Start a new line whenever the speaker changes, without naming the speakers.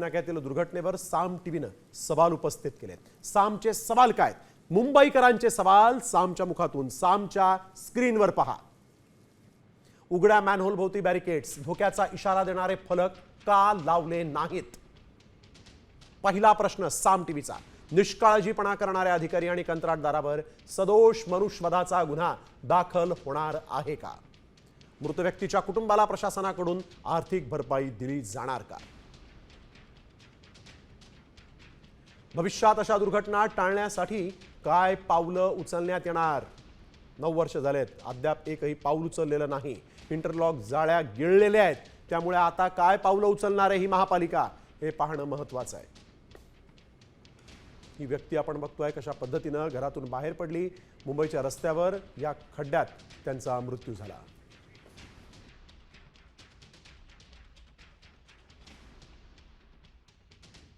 नाक्यातील दुर्घटनेवर साम टीव्हीनं सवाल उपस्थित केलेत। सामचे सवाल काय? मुंबईकरांचे सवाल सामच्या मुखातून, सामच्या स्क्रीनवर पहा। उघड्या मॅनहोल भोवती बॅरिकेड्स, धोक्याचा इशारा देणारे फलक का लावले नाहीत? पहिला प्रश्न साम टीव्हीचा। निष्काळजीपणा करणाऱ्या अधिकारी आणि कंत्राटदारावर सदोष मनुष्यवधाचा गुन्हा दाखल होणार आहे का? मृत व्यक्तीच्या कुटुंबाला प्रशासनाकडून आर्थिक भरपाई दिली जाणार का? भविष्यात अशा दुर्घटना टाळण्यासाठी काय पावलं उचलण्यात येणार? 9 वर्ष झालेत, अद्याप एकही पाऊल उचललेलं नाही। इंटरलॉक जाळ्या गिळलेल्या आहेत, त्यामुळे आता काय पावलं उचलणार आहे ही महापालिका, हे पाहणं महत्त्वाचं आहे। ही व्यक्ती आपण बघतोय कशा पद्धतीनं घरातून बाहेर पडली, मुंबईच्या रस्त्यावर या खड्ड्यात त्यांचा मृत्यू झाला।